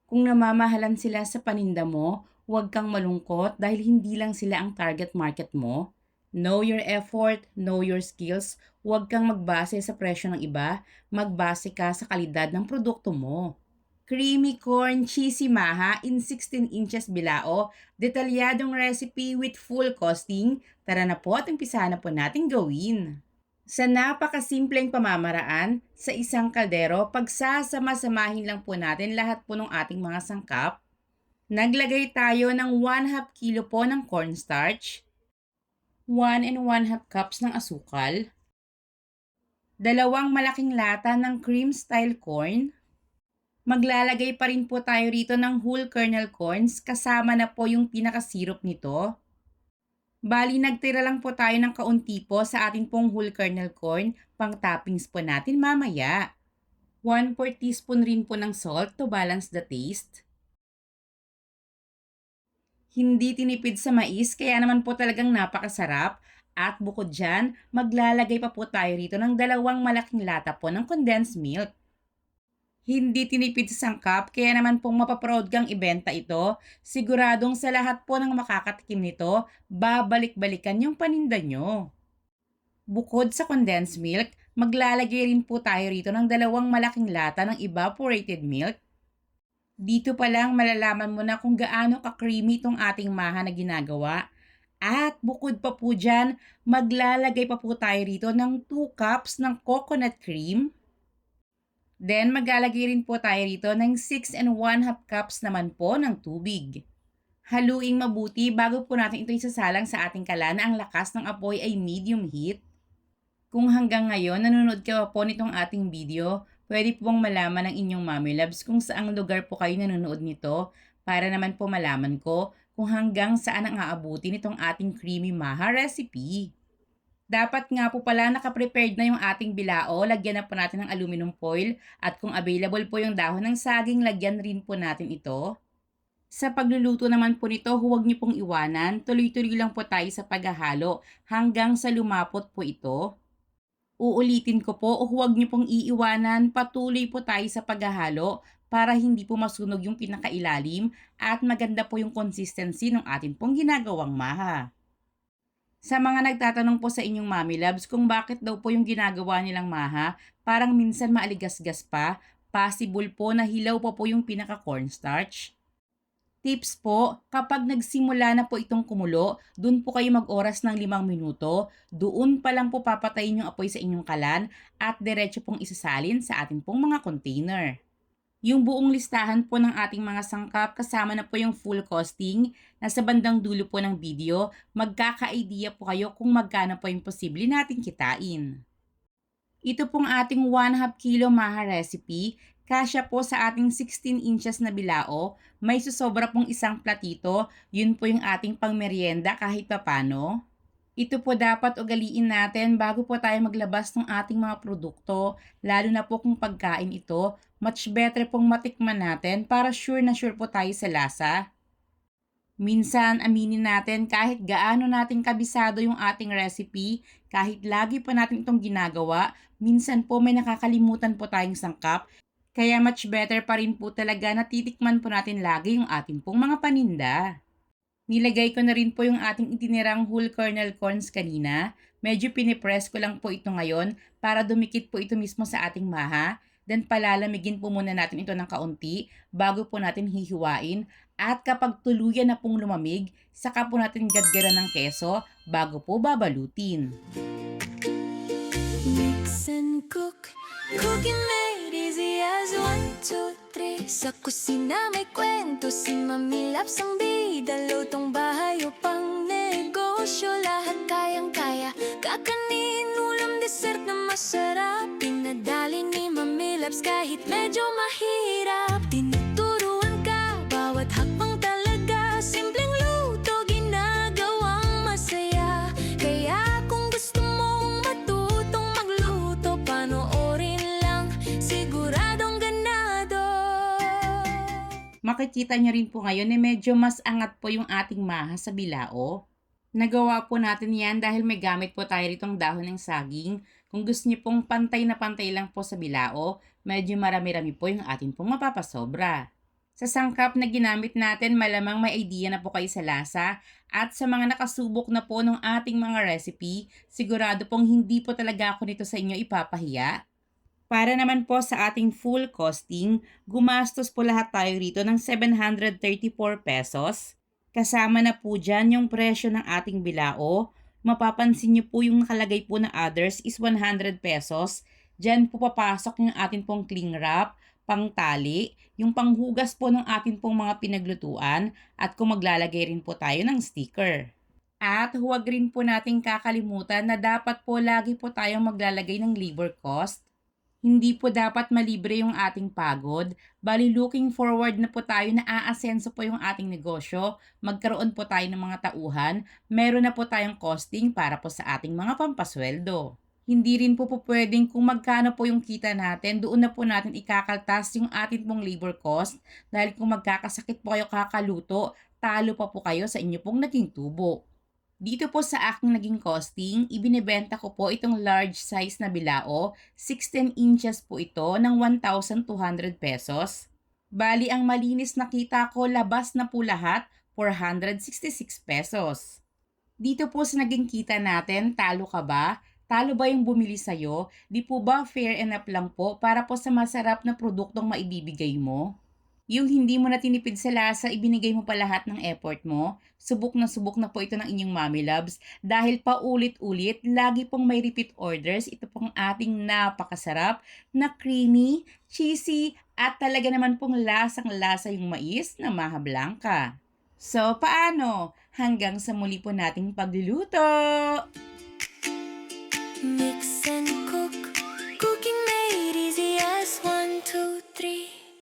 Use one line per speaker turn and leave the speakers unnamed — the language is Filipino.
Kung namamahalan sila sa paninda mo, huwag kang malungkot dahil hindi lang sila ang target market mo. Know your effort, know your skills. Huwag kang magbase sa presyo ng iba, magbase ka sa kalidad ng produkto mo. Creamy corn cheesy maha in 16 inches bilao, detalyadong recipe with full costing. Tara na po at umpisahan na po natin gawin. Sa napakasimpleng pamamaraan, sa isang kaldero, pagsasama-samahin lang po natin lahat po ng ating mga sangkap. Naglagay tayo ng 1/2 kilo po ng cornstarch, 1 and 1/2 cups ng asukal, dalawang malaking lata ng cream style corn. Maglalagay pa rin po tayo rito ng whole kernel corns kasama na po yung pinaka-syrup nito. Bali, nagtira lang po tayo ng kaunti po sa ating pong whole kernel corn, pang toppings po natin mamaya. 1/4 teaspoon rin po ng salt to balance the taste. Hindi tinipid sa mais, kaya naman po talagang napakasarap. At bukod dyan, maglalagay pa po tayo rito ng dalawang malaking lata po ng condensed milk. Hindi tinipid sa sangkap, kaya naman pong mapaproud kang ibenta ito. Siguradong sa lahat po ng makakatikim nito, babalik-balikan yung paninda nyo. Bukod sa condensed milk, maglalagay rin po tayo rito ng dalawang malaking lata ng evaporated milk. Dito pa lang malalaman mo na kung gaano ka-creamy itong ating maha na ginagawa. At bukod pa po dyan, maglalagay pa po tayo rito ng 2 cups ng coconut cream. Then maglalagay rin po tayo rito ng 6 and 1/2 cups naman po ng tubig. Haluing mabuti bago po natin ito isasalang sa ating kalan na ang lakas ng apoy ay medium heat. Kung hanggang ngayon nanonood ka pa po nitong ating video, pwede po bang malaman ng inyong Mommy Loves kung saang lugar po kayo nanonood nito para naman po malaman ko kung hanggang saan ang aabuti nitong ating creamy maha recipe. Dapat nga po pala nakaprepared na yung ating bilao, lagyan na po natin ng aluminum foil at kung available po yung dahon ng saging, lagyan rin po natin ito. Sa pagluluto naman po nito, huwag niyo pong iwanan, tuloy-tuloy lang po tayo sa paghahalo hanggang sa lumapot po ito. Uulitin ko po, huwag niyo pong iiwanan, patuloy po tayo sa paghahalo para hindi po masunog yung pinakailalim at maganda po yung consistency ng atin pong ginagawang maha. Sa mga nagtatanong po sa inyong Mommy Loves kung bakit daw po yung ginagawa nilang maha, parang minsan maaligasgas pa, possible po na hilaw pa po yung pinaka-cornstarch. Tips po, kapag nagsimula na po itong kumulo, dun po kayo mag-oras ng 5 minuto, doon pa lang po papatayin yung apoy sa inyong kalan at diretso pong isasalin sa ating pong mga container. Yung buong listahan po ng ating mga sangkap kasama na po yung full costing, nasa bandang dulo po ng video, magkaka-idea po kayo kung magkano po yung posible nating kitain. Ito pong ating 1/2 kilo maha recipe, kasya po sa ating 16 inches na bilao, may susobra pong isang platito, yun po yung ating pangmeryenda kahit papano. Ito po dapat ugaliin natin bago po tayo maglabas ng ating mga produkto, lalo na po kung pagkain ito, much better pong matikman natin para sure na sure po tayo sa lasa. Minsan, aminin natin kahit gaano natin kabisado yung ating recipe, kahit lagi pa natin itong ginagawa, minsan po may nakakalimutan po tayong sangkap, kaya much better pa rin po talaga na titikman po natin lagi yung ating pong mga paninda. Nilagay ko na rin po yung ating itinirang whole kernel corns kanina. Medyo pinipress ko lang po ito ngayon para dumikit po ito mismo sa ating maha. Then palalamigin po muna natin ito ng kaunti bago po natin hihiwain. At kapag tuluyan na pong lumamig, saka po natin gadgaran ng keso bago po babalutin.
Mix and cook, cooking made easy as 1, 2, 3. Sa kusina may kwento, si Mami Loves ang bida. Lutong bahay o pang negosyo, lahat kayang-kaya. Kakanin, ulam, dessert na masarap. Pinadali ni Mami Loves kahit medyo mahirap. Tinuturuan ka, bawat hakbang talaga. Simpleng luto, ginagawang masaya. Kaya kung gusto mong matutong magluto, panoorin lang, siguradong ganado.
Makikita niyo rin po ngayon na medyo mas angat po yung ating maha sa bilao. Nagawa po natin yan dahil may gamit po tayo ritong dahon ng saging. Kung gusto niyo pong pantay na pantay lang po sa bilao, medyo marami-rami po yung ating pong mapapasobra. Sa sangkap na ginamit natin, malamang may idea na po kayo sa lasa. At sa mga nakasubok na po ng ating mga recipe, sigurado pong hindi po talaga ako nito sa inyo ipapahiya. Para naman po sa ating full costing, gumastos po lahat tayo rito ng 734 pesos. Kasama na po dyan yung presyo ng ating bilao. Mapapansin niyo po yung nakalagay po na others is 100 pesos. Dyan po papasok yung ating pong cling wrap, pangtali, yung panghugas po ng ating pong mga pinaglutuan, at kung maglalagay rin po tayo ng sticker. At huwag rin po nating kakalimutan na dapat po lagi po tayong maglalagay ng labor cost. Hindi po dapat malibre yung ating pagod. Bali looking forward na po tayo na aasenso po yung ating negosyo, magkaroon po tayo ng mga tauhan, meron na po tayong costing para po sa ating mga pampasweldo. Hindi rin po pwedeng kung magkano po yung kita natin, doon na po natin ikakaltas yung ating pong labor cost dahil kung magkakasakit po kayo kakaluto, talo pa po kayo sa inyo pong naging tubo. Dito po sa aking naging costing, ibinebenta ko po itong large size na bilao, 16 inches po ito ng 1,200 pesos. Bali ang malinis na kita ko, labas na po lahat, 466 pesos. Dito po sa naging kita natin, talo ka ba? Talo ba yung bumili sa'yo? Di po ba fair enough lang po para po sa masarap na produktong maibibigay mo? Yung hindi mo na tinipid sa lasa, ibinigay mo pa lahat ng effort mo. Subok na po ito ng inyong Mommy Loves dahil paulit-ulit, lagi pong may repeat orders. Ito pong ating napakasarap na creamy, cheesy, at talaga naman pong lasang-lasa yung mais na Maha Blanca. So, paano? Hanggang sa muli po nating pagluluto!
Mix and cook, cooking made easy as 1, 2, 3.